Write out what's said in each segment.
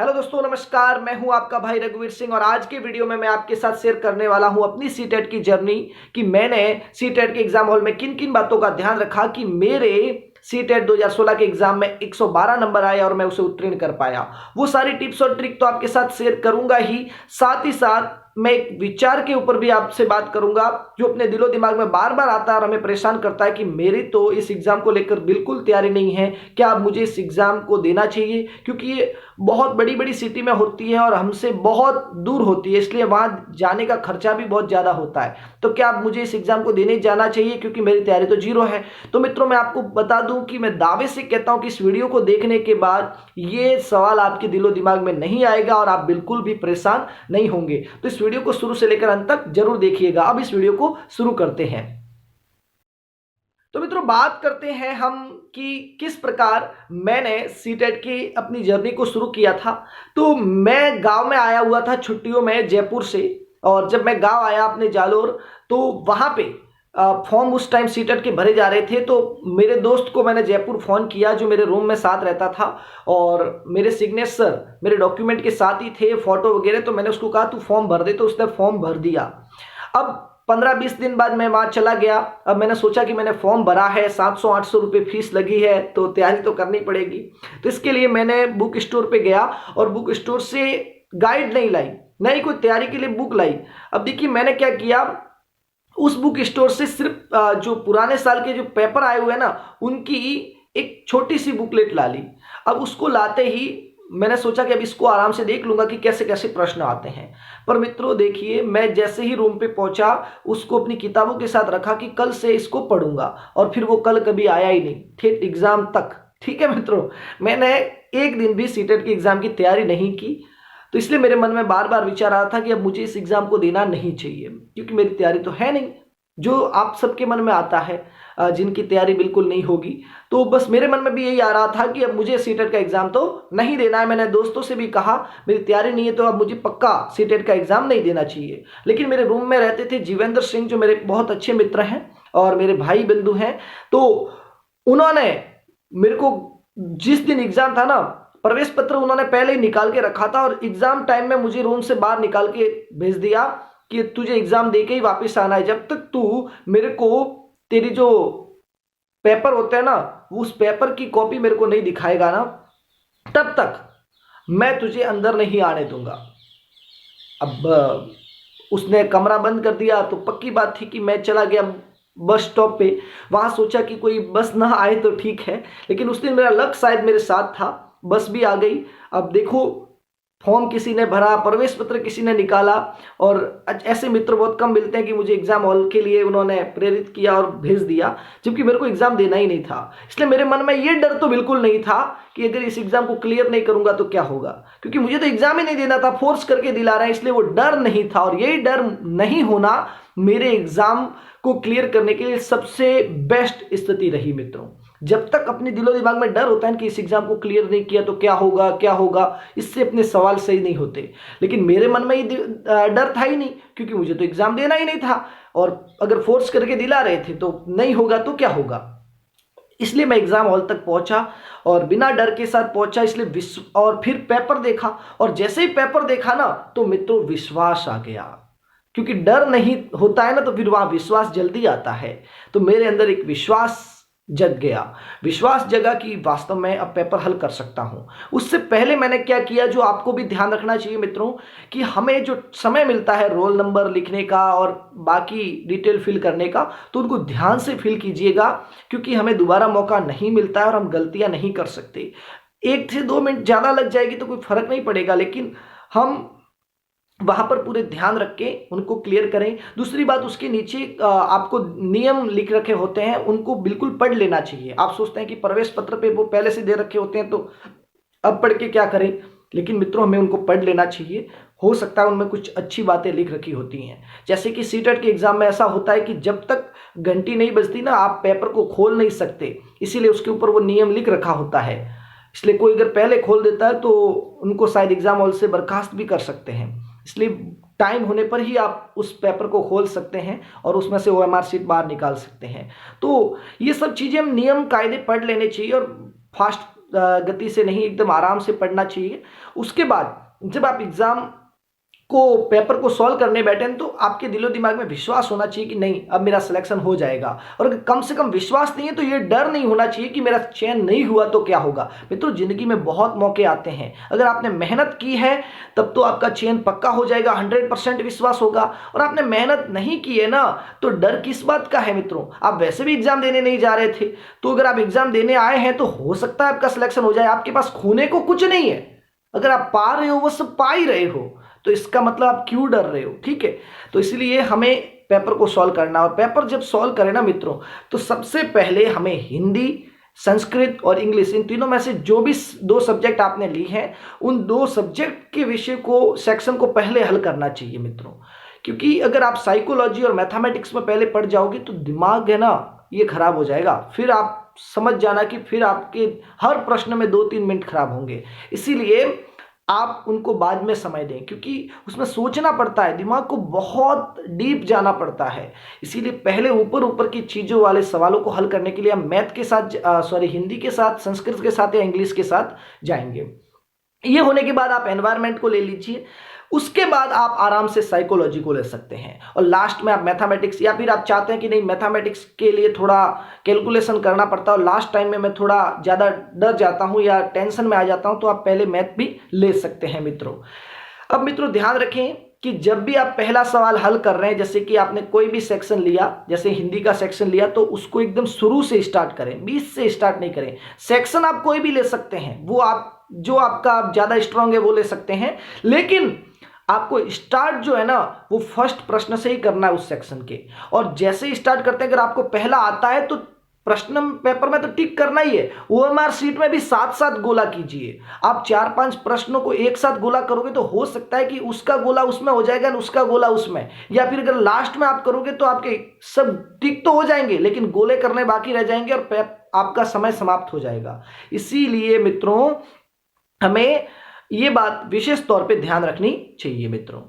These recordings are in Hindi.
हेलो दोस्तों, नमस्कार। मैं हूं आपका भाई रघुवीर सिंह और आज के वीडियो में मैं आपके साथ शेयर करने वाला हूं अपनी सीटेट की जर्नी कि मैंने सीटेट के एग्जाम हॉल में किन किन बातों का ध्यान रखा कि मेरे सीटेट 2016 के एग्जाम में 112 नंबर आए और मैं उसे उत्तीर्ण कर पाया। वो सारी टिप्स और ट्रिक तो आपके साथ शेयर करूंगा ही साथ मैं एक विचार के ऊपर भी आपसे बात करूंगा जो अपने दिलो दिमाग में बार बार आता है और हमें परेशान करता है कि मेरी तो इस एग्जाम को लेकर बिल्कुल तैयारी नहीं है। क्या अब मुझे इस एग्जाम को देना चाहिए? क्योंकि ये बहुत बड़ी बड़ी सिटी में होती है और हमसे बहुत दूर होती है, इसलिए वहां जाने का खर्चा भी बहुत ज्यादा होता है। तो क्या अब मुझे इस एग्जाम को देने जाना चाहिए क्योंकि मेरी तैयारी तो जीरो है? तो मित्रों, मैं आपको बता दूं कि मैं दावे से कहता हूं कि इस वीडियो को देखने के बाद ये सवाल आपके दिलो दिमाग में नहीं आएगा और आप बिल्कुल भी परेशान नहीं होंगे। तो इस वीडियो को शुरू से लेकर अंत तक जरूर देखिएगा। अब इस वीडियो को शुरू करते हैं। तो मित्रों, बात करते हैं हम कि किस प्रकार मैंने सीटेट की अपनी जर्नी को शुरू किया था। तो मैं गांव में आया हुआ था छुट्टियों में जयपुर से, और जब मैं गांव आया अपने जालोर तो वहां पे फॉर्म उस टाइम सीटेट के भरे जा रहे थे। तो मेरे दोस्त को मैंने जयपुर फ़ोन किया जो मेरे रूम में साथ रहता था और मेरे सिग्नेचर मेरे डॉक्यूमेंट के साथ ही थे, फोटो वगैरह। तो मैंने उसको कहा तू फॉर्म भर दे, तो उसने फॉर्म भर दिया। अब 15-20 दिन बाद मैं वहां चला गया। अब मैंने सोचा कि मैंने फॉर्म भरा है, 700-800 रुपये फीस लगी है, तो तैयारी तो करनी पड़ेगी। तो इसके लिए मैंने बुक स्टोर पे गया और बुक स्टोर से गाइड नहीं लाई, नहीं कोई तैयारी के लिए बुक लाई। अब देखिए मैंने क्या किया, उस बुक स्टोर से सिर्फ जो पुराने साल के जो पेपर आए हुए हैं ना, उनकी एक छोटी सी बुकलेट ला ली। अब उसको लाते ही मैंने सोचा कि अब इसको आराम से देख लूंगा कि कैसे कैसे प्रश्न आते हैं। पर मित्रों देखिए, मैं जैसे ही रूम पे पहुंचा उसको अपनी किताबों के साथ रखा कि कल से इसको पढ़ूंगा, और फिर वो कल कभी आया ही नहीं, ठेठ एग्जाम तक। ठीक है मित्रों, मैंने एक दिन भी सीटेट की एग्जाम की तैयारी नहीं की। तो इसलिए मेरे मन में बार बार विचार आ रहा था कि अब मुझे इस एग्जाम को देना नहीं चाहिए क्योंकि मेरी तैयारी तो है नहीं, जो आप सबके मन में आता है जिनकी तैयारी बिल्कुल नहीं होगी। तो बस मेरे मन में भी यही आ रहा था कि अब मुझे सीटेट का एग्जाम तो नहीं देना है। मैंने दोस्तों से भी कहा मेरी तैयारी नहीं है तो अब मुझे पक्का सीटेट का एग्जाम नहीं देना चाहिए। लेकिन मेरे रूम में रहते थे जीवेंद्र सिंह, जो मेरे बहुत अच्छे मित्र हैं और मेरे भाई बंधु हैं। तो उन्होंने मेरे को जिस दिन एग्जाम था ना, प्रवेश पत्र उन्होंने पहले ही निकाल के रखा था और एग्जाम टाइम में मुझे रूम से बाहर निकाल के भेज दिया कि तुझे एग्जाम देके ही वापस आना है। जब तक तू मेरे को तेरी जो पेपर होते हैं ना, उस पेपर की कॉपी मेरे को नहीं दिखाएगा ना, तब तक मैं तुझे अंदर नहीं आने दूंगा। अब उसने कमरा बंद कर दिया तो पक्की बात थी कि मैं चला गया बस स्टॉप पे। वहां सोचा कि कोई बस ना आए तो ठीक है, लेकिन उस दिन मेरा लक शायद मेरे साथ था, बस भी आ गई। अब देखो, फॉर्म किसी ने भरा, प्रवेश पत्र किसी ने निकाला, और ऐसे मित्र बहुत कम मिलते हैं कि मुझे एग्जाम हॉल के लिए उन्होंने प्रेरित किया और भेज दिया, जबकि मेरे को एग्जाम देना ही नहीं था। इसलिए मेरे मन में ये डर तो बिल्कुल नहीं था कि अगर इस एग्जाम को क्लियर नहीं करूंगा तो क्या होगा, क्योंकि मुझे तो एग्जाम ही नहीं देना था, फोर्स करके दिला रहे हैं, इसलिए वो डर नहीं था। और यही डर नहीं होना मेरे एग्जाम को क्लियर करने के लिए सबसे बेस्ट स्थिति रही मित्रों। जब तक अपने दिलो दिमाग में डर होता है कि इस एग्जाम को क्लियर नहीं किया तो क्या होगा क्या होगा, इससे अपने सवाल सही नहीं होते। लेकिन मेरे मन में ये डर था ही नहीं, क्योंकि मुझे तो एग्जाम देना ही नहीं था, और अगर फोर्स करके दिला रहे थे तो नहीं होगा तो क्या होगा। इसलिए मैं एग्जाम हॉल तक पहुंचा और बिना डर के साथ पहुंचा। इसलिए और फिर पेपर देखा, और जैसे ही पेपर देखा ना तो मित्रों विश्वास आ गया, क्योंकि डर नहीं होता है ना तो फिर वहां विश्वास जल्दी आता है। तो मेरे अंदर एक विश्वास जग गया, विश्वास जगा कि वास्तव में अब पेपर हल कर सकता हूं। उससे पहले मैंने क्या किया, जो आपको भी ध्यान रखना चाहिए मित्रों, कि हमें जो समय मिलता है रोल नंबर लिखने का और बाकी डिटेल फिल करने का, तो उनको ध्यान से फिल कीजिएगा, क्योंकि हमें दोबारा मौका नहीं मिलता है और हम गलतियां नहीं कर सकते। 1 से 2 मिनट ज्यादा लग जाएगी तो कोई फर्क नहीं पड़ेगा, लेकिन हम वहां पर पूरे ध्यान रख के उनको क्लियर करें। दूसरी बात, उसके नीचे आपको नियम लिख रखे होते हैं, उनको बिल्कुल पढ़ लेना चाहिए। आप सोचते हैं कि प्रवेश पत्र पे वो पहले से दे रखे होते हैं तो अब पढ़ के क्या करें, लेकिन मित्रों हमें उनको पढ़ लेना चाहिए। हो सकता है उनमें कुछ अच्छी बातें लिख रखी होती हैं। जैसे कि सीटेट के एग्जाम में ऐसा होता है कि जब तक घंटी नहीं बजती ना, आप पेपर को खोल नहीं सकते, इसीलिए उसके ऊपर वो नियम लिख रखा होता है। इसलिए कोई अगर पहले खोल देता है तो उनको शायद एग्जाम हॉल से बर्खास्त भी कर सकते हैं। इसलिए टाइम होने पर ही आप उस पेपर को खोल सकते हैं और उसमें से ओएमआर शीट बाहर निकाल सकते हैं। तो ये सब चीजें हम नियम कायदे पढ़ लेने चाहिए और फास्ट गति से नहीं, एकदम आराम से पढ़ना चाहिए। उसके बाद जब आप एग्जाम को पेपर को सॉल्व करने बैठे हैं तो आपके दिलो दिमाग में विश्वास होना चाहिए कि नहीं अब मेरा सिलेक्शन हो जाएगा। और अगर कम से कम विश्वास नहीं है तो ये डर नहीं होना चाहिए कि मेरा चयन नहीं हुआ तो क्या होगा। मित्रों, जिंदगी में बहुत मौके आते हैं, अगर आपने मेहनत की है तब तो आपका चयन पक्का हो जाएगा, 100% विश्वास होगा। और आपने मेहनत नहीं की है ना तो डर किस बात का है मित्रों। आप वैसे भी एग्जाम देने नहीं जा रहे थे, तो अगर आप एग्जाम देने आए हैं तो हो सकता है आपका सिलेक्शन हो जाए। आपके पास खोने को कुछ नहीं है, अगर आप पा रहे हो वो सब पा ही रहे हो, तो इसका मतलब आप क्यों डर रहे हो। ठीक है, तो इसलिए हमें पेपर को सॉल्व करना। और पेपर जब सॉल्व करें ना मित्रों, तो सबसे पहले हमें हिंदी, संस्कृत और इंग्लिश, इन तीनों में से जो भी 2 सब्जेक्ट आपने ली हैं उन 2 सब्जेक्ट के विषय को, सेक्शन को पहले हल करना चाहिए मित्रों। क्योंकि अगर आप साइकोलॉजी और मैथमेटिक्स में पहले पढ़ जाओगे तो दिमाग है ना ये खराब हो जाएगा। फिर आप समझ जाना कि फिर आपके हर प्रश्न में 2-3 मिनट खराब होंगे। इसीलिए आप उनको बाद में समय दें, क्योंकि उसमें सोचना पड़ता है, दिमाग को बहुत डीप जाना पड़ता है। इसीलिए पहले ऊपर ऊपर की चीज़ों वाले सवालों को हल करने के लिए हम मैथ के साथ हिंदी के साथ, संस्कृत के साथ या इंग्लिश के साथ जाएंगे। ये होने के बाद आप एनवायरनमेंट को ले लीजिए, उसके बाद आप आराम से साइकोलॉजी को ले सकते हैं, और लास्ट में आप मैथमेटिक्स, या फिर आप चाहते हैं कि नहीं मैथमेटिक्स के लिए थोड़ा कैलकुलेशन करना पड़ता है और लास्ट टाइम में मैं थोड़ा ज़्यादा डर जाता हूं या टेंशन में आ जाता हूं, तो आप पहले मैथ भी ले सकते हैं मित्रों। अब मित्रों ध्यान रखें कि जब भी आप पहला सवाल हल कर रहे हैं, जैसे कि आपने कोई भी सेक्शन लिया, जैसे हिंदी का सेक्शन लिया, तो उसको एकदम शुरू से स्टार्ट करें, 20 से स्टार्ट नहीं करें। सेक्शन आप कोई भी ले सकते हैं, वो आप जो आपका ज़्यादा स्ट्रांग है वो ले सकते हैं, लेकिन आपको स्टार्ट जो है ना वो फर्स्ट प्रश्न से ही करना है उस सेक्शन के। और जैसे ही स्टार्ट करते हैं, अगर आपको पहला आता है तो प्रश्न पेपर में तो टिक करना ही है, ओएमआर शीट में भी साथ साथ गोला कीजिए। आप 4-5 प्रश्नों को एक साथ गोला करोगे तो हो सकता है कि उसका गोला उसमें हो जाएगा, उसका गोला उसमें, या फिर अगर लास्ट में आप करोगे तो आपके सब टिक तो हो जाएंगे लेकिन गोले करने बाकी रह जाएंगे और आपका समय समाप्त हो जाएगा। इसीलिए मित्रों हमें ये बात विशेष तौर पे ध्यान रखनी चाहिए मित्रों,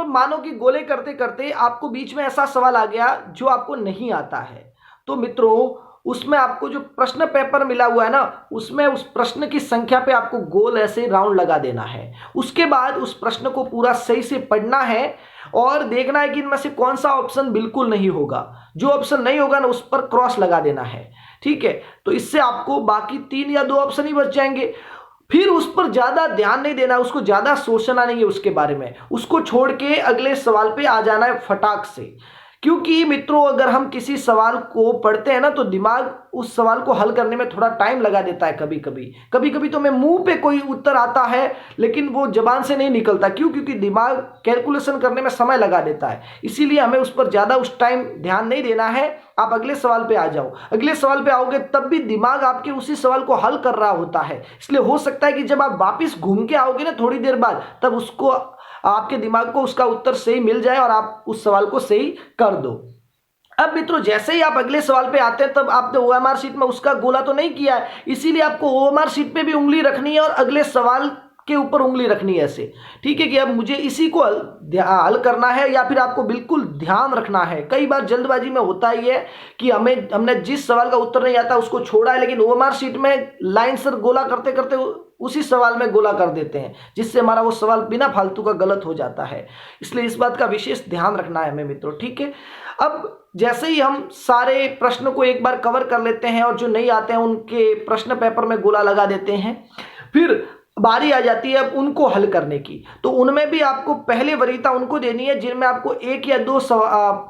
मानो कि गोले करते करते आपको बीच में ऐसा सवाल आ गया जो आपको नहीं आता है, तो मित्रों उसमें आपको जो प्रश्न पेपर मिला हुआ है ना, उसमें उस प्रश्न की संख्या पे आपको गोल ऐसे राउंड लगा देना है। उसके बाद उस प्रश्न को पूरा सही से पढ़ना है और देखना है कि इनमें से कौन सा ऑप्शन बिल्कुल नहीं होगा। जो ऑप्शन नहीं होगा ना उस पर क्रॉस लगा देना है। ठीक है, तो इससे आपको बाकी 3 या 2 ऑप्शन ही बच जाएंगे। फिर उस पर ज्यादा ध्यान नहीं देना, उसको ज्यादा सोचना नहीं है उसके बारे में, उसको छोड़ के अगले सवाल पे आ जाना है फटाक से। क्योंकि मित्रों अगर हम किसी सवाल को पढ़ते हैं ना तो दिमाग उस सवाल को हल करने में थोड़ा टाइम लगा देता है। कभी कभी तो मैं मुंह पे कोई उत्तर आता है लेकिन वो जबान से नहीं निकलता। क्यों? क्योंकि दिमाग कैलकुलेशन करने में समय लगा देता है। इसीलिए हमें उस पर ज्यादा उस टाइम ध्यान नहीं देना है। आप अगले सवाल पे आ जाओ, अगले सवाल पे आओगे तब भी दिमाग आपके उसी सवाल को हल कर रहा होता है। इसलिए हो सकता है कि जब आप वापिस घूम के आओगे ना थोड़ी देर बाद, तब उसको आपके दिमाग को उसका उत्तर सही मिल जाए और आप उस सवाल को सही कर दो। अब मित्रों जैसे ही आप अगले सवाल पे आते हैं तब आपने ओएमआर शीट में उसका गोला तो नहीं किया है, इसीलिए आपको ओएमआर शीट पे भी उंगली रखनी है और अगले सवाल के ऊपर उंगली रखनी है ऐसे। ठीक है कि अब मुझे इसी को हल करना है या फिर आपको बिल्कुल ध्यान रखना है। कई बार जल्दबाजी में होता ही है कि हमने जिस सवाल का उत्तर नहीं आता उसको छोड़ा है, लेकिन ओएमआर शीट में लाइन से गोला करते करते उसी सवाल में गोला कर देते हैं, जिससे हमारा वो सवाल बिना फालतू का गलत हो जाता है। इसलिए इस बात का विशेष ध्यान रखना है हमें मित्रों। ठीक है, अब जैसे ही हम सारे प्रश्नों को एक बार कवर कर लेते हैं और जो नहीं आते हैं उनके प्रश्न पेपर में गोला लगा देते हैं, फिर बारी आ जाती है अब उनको हल करने की। तो उनमें भी आपको पहले वरीयता उनको देनी है जिनमें आपको 1 या 2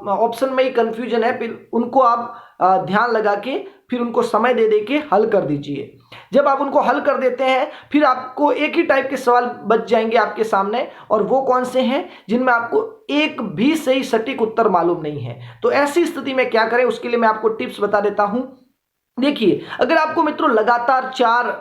ऑप्शन में ही कंफ्यूजन है। फिर उनको आप ध्यान लगा के फिर उनको समय दे के हल कर दीजिए। जब आप उनको हल कर देते हैं फिर आपको एक ही टाइप के सवाल बच जाएंगे आपके सामने, और वो कौन से हैं जिनमें आपको एक भी सही सटीक उत्तर मालूम नहीं है। तो ऐसी स्थिति में क्या करें उसके लिए मैं आपको टिप्स बता देता हूं। देखिए, अगर आपको मित्रों लगातार 4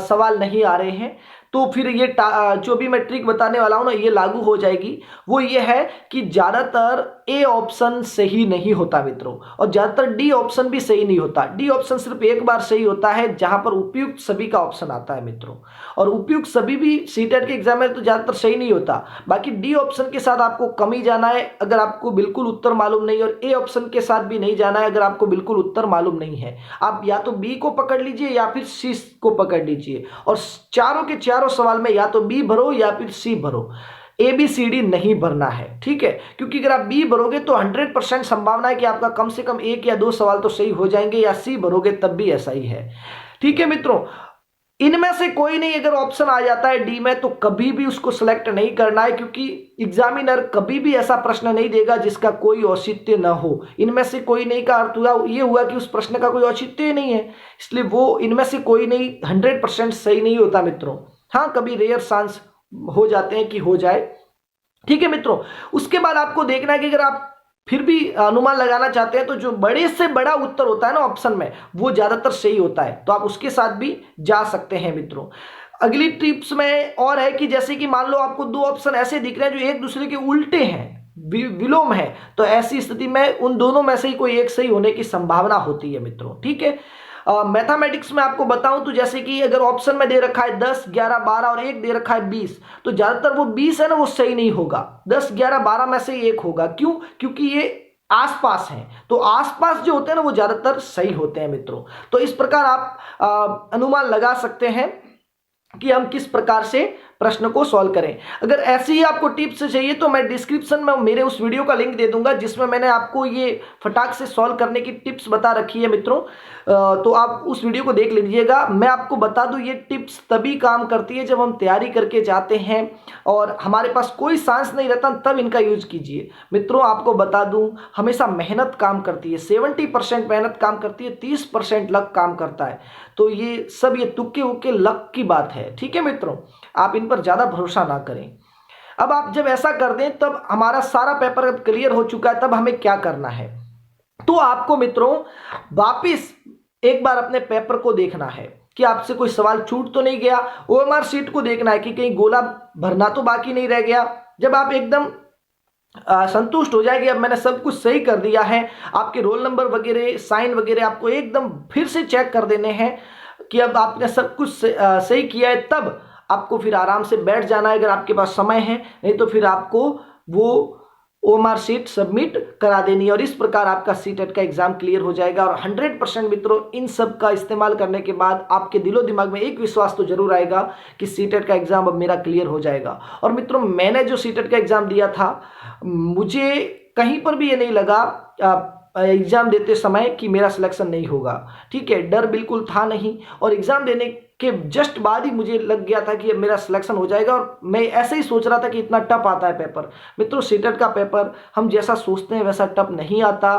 सवाल नहीं आ रहे हैं तो फिर ये जो भी मैं ट्रिक बताने वाला हूं ना ये लागू हो जाएगी। वो ये है कि ज्यादातर ए ऑप्शन सही नहीं होता मित्रों, और ज्यादातर डी ऑप्शन भी सही नहीं होता। डी ऑप्शन सिर्फ एक बार सही होता है जहां पर उपयुक्त सभी का ऑप्शन आता है मित्रों, और उपयुक्त सभी भी सीटेट के एग्जाम में तो ज्यादातर सही नहीं होता। बाकी डी ऑप्शन के साथ आपको कम ही जाना है अगर आपको बिल्कुल उत्तर मालूम नहीं, और ए ऑप्शन के साथ भी नहीं जाना है अगर आपको बिल्कुल उत्तर मालूम नहीं है। आप या तो बी को पकड़ लीजिए या फिर सी को पकड़ लीजिए, और चारों के चारों सवाल में या तो बी भरो या फिर सी भरो, ए बी सी डी नहीं भरना है, ठीक है। क्योंकि अगर आप बी भरोगे तो 100% संभावना है कि आपका कम से कम 1 या 2 सवाल तो सही हो जाएंगे, या सी भरोगे तब भी ऐसा ही है, ठीक है मित्रों। इनमें से कोई नहीं अगर ऑप्शन आ जाता है डी में तो कभी भी उसको सिलेक्ट नहीं करना है, क्योंकि एग्जामिनर कभी भी ऐसा प्रश्न नहीं देगा जिसका कोई औचित्य न हो। इनमें से कोई नहीं का अर्थ हुआ ये हुआ कि उस प्रश्न का कोई औचित्य नहीं है, इसलिए वो इनमें से कोई नहीं 100% सही नहीं होता मित्रों। हाँ, कभी रेयर चांस हो जाते हैं कि हो जाए, ठीक है मित्रों। उसके बाद आपको देखना है कि अगर आप फिर भी अनुमान लगाना चाहते हैं तो जो बड़े से बड़ा उत्तर होता है ना ऑप्शन में वो ज्यादातर सही होता है, तो आप उसके साथ भी जा सकते हैं मित्रों। अगली टिप्स में और है कि जैसे कि मान लो आपको 2 ऑप्शन ऐसे दिख रहे हैं जो एक दूसरे के उल्टे हैं, विलोम है, तो ऐसी स्थिति में उन दोनों में से ही कोई एक सही होने की संभावना होती है मित्रों, ठीक है। मैथमेटिक्स में आपको बताऊं तो जैसे कि अगर ऑप्शन में दे रखा है 10, 11, 12 और 1 दे रखा है 20, तो ज्यादातर वो 20 है ना वो सही नहीं होगा, 10, 11, 12 में से 1 होगा। क्यों? क्योंकि ये आसपास हैं, तो आसपास जो होते हैं ना वो ज्यादातर सही होते हैं मित्रों। तो इस प्रकार आप अनुमान लगा सकते हैं कि हम किस प्रकार से प्रश्न को सॉल्व करें। अगर ऐसी ही आपको टिप्स चाहिए तो मैं डिस्क्रिप्शन में मेरे उस वीडियो का लिंक दे दूंगा जिसमें मैंने आपको ये फटाक से सॉल्व करने की टिप्स बता रखी है मित्रों, तो आप उस वीडियो को देख लीजिएगा। मैं आपको बता दूं ये टिप्स तभी काम करती है जब हम तैयारी करके जाते हैं और हमारे पास कोई चांस नहीं रहता, तब इनका यूज कीजिए मित्रों। आपको बता दूं हमेशा मेहनत काम करती है, 70% मेहनत काम करती है, 30% लक काम करता है। तो ये सब ये तुक्के उक्के लक की बात है, ठीक है मित्रों, आप इन पर ज्यादा भरोसा ना करें। अब आप जब ऐसा कर दें तब हमारा सारा पेपर अब क्लियर हो चुका है, तब हमें क्या करना है, तो आपको मित्रों वापिस एक बार अपने पेपर को देखना है कि आपसे कोई सवाल छूट तो नहीं गया। ओएमआर शीट को देखना है कि कहीं गोला भरना तो बाकी नहीं रह गया। जब आप एकदम संतुष्ट हो जाएगी अब मैंने सब कुछ सही कर दिया है, आपके रोल नंबर वगैरह साइन वगैरह आपको एकदम फिर से चेक कर देने हैं कि अब आपने सब कुछ सही किया है, तब आपको फिर आराम से बैठ जाना है अगर आपके पास समय है, नहीं तो फिर आपको वो ओएमआर शीट सबमिट करा देनी है। और इस प्रकार आपका सीटेट का एग्जाम क्लियर हो जाएगा। और 100% मित्रों इन सब का इस्तेमाल करने के बाद आपके दिलो दिमाग में एक विश्वास तो जरूर आएगा कि सीटेट का एग्जाम अब मेरा क्लियर हो जाएगा। और मित्रों मैंने जो सीटेट का एग्जाम दिया था मुझे कहीं पर भी ये नहीं लगा एग्जाम देते समय कि मेरा सिलेक्शन नहीं होगा, ठीक है, डर बिल्कुल था नहीं। और एग्जाम देने के जस्ट बाद ही मुझे लग गया था कि अब मेरा सिलेक्शन हो जाएगा। और मैं ऐसे ही सोच रहा था कि इतना टफ आता है पेपर। मित्रों सीटेट का पेपर हम जैसा सोचते हैं वैसा टफ नहीं आता,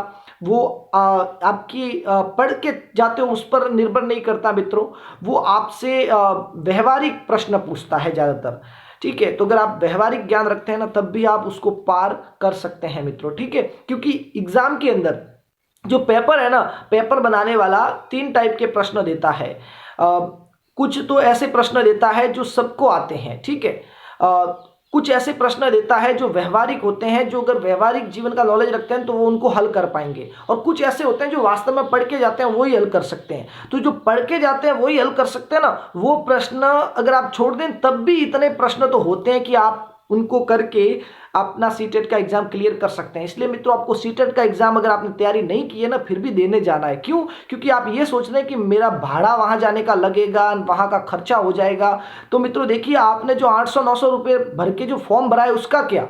वो आपकी पढ़ के जाते हो उस पर निर्भर नहीं करता मित्रों, वो आपसे व्यवहारिक प्रश्न पूछता है ज़्यादातर, ठीक है। तो अगर आप व्यवहारिक ज्ञान रखते हैं ना तब भी आप उसको पार कर सकते हैं मित्रों, ठीक है। क्योंकि एग्जाम के अंदर जो पेपर है ना, पेपर बनाने वाला 3 टाइप के प्रश्न देता है। कुछ तो ऐसे प्रश्न देता है जो सबको आते हैं, ठीक है, कुछ ऐसे प्रश्न देता है जो व्यवहारिक होते हैं, जो अगर व्यवहारिक जीवन का नॉलेज रखते हैं तो वो उनको हल कर पाएंगे। और कुछ ऐसे होते हैं जो वास्तव में पढ़ के जाते हैं वही हल कर सकते हैं। तो जो पढ़ के जाते हैं वही हल कर सकते हैं ना, वो प्रश्न अगर आप छोड़ दें तब भी इतने प्रश्न तो होते हैं कि आप उनको करके अपना सीटेट का एग्जाम क्लियर कर सकते हैं। इसलिए मित्रों आपको सीटेट का एग्जाम अगर आपने तैयारी नहीं की है ना फिर भी देने जाना है। क्यों? क्योंकि आप ये सोच रहे हैं कि मेरा भाड़ा वहां जाने का लगेगा, वहां का खर्चा हो जाएगा। तो मित्रों देखिए आपने जो 800-900 रुपये भर के जो फॉर्म भरा है उसका क्या,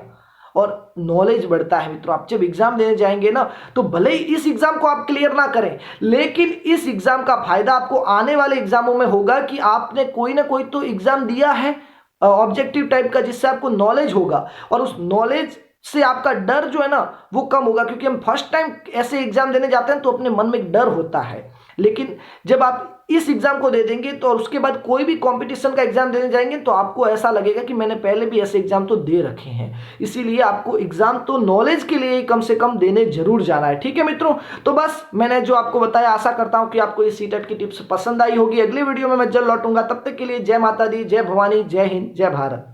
और नॉलेज बढ़ता है मित्रों। आप जब एग्जाम देने जाएंगे ना तो भले ही इस एग्जाम को आप क्लियर ना करें, लेकिन इस एग्जाम का फायदा आपको आने वाले एग्जामों में होगा कि आपने कोई ना कोई तो एग्जाम दिया है ऑब्जेक्टिव टाइप का, जिससे आपको नॉलेज होगा। और उस नॉलेज से आपका डर जो है ना वो कम होगा, क्योंकि हम फर्स्ट टाइम ऐसे एग्जाम देने जाते हैं तो अपने मन में एक डर होता है। लेकिन जब आप इस एग्जाम को दे देंगे तो और उसके बाद कोई भी कंपटीशन का एग्जाम देने जाएंगे तो आपको ऐसा लगेगा कि मैंने पहले भी ऐसे एग्जाम तो दे रखे हैं। इसीलिए आपको एग्जाम तो नॉलेज के लिए कम से कम देने जरूर जाना है। ठीक है मित्रों, तो बस मैंने जो आपको बताया, आशा करता हूं कि आपको ये सीटेट की टिप्स पसंद आई होगी। अगले वीडियो में मैं जल्द लौटूंगा, तब तक के लिए जय माता दी, जय भवानी, जय हिंद, जय भारत।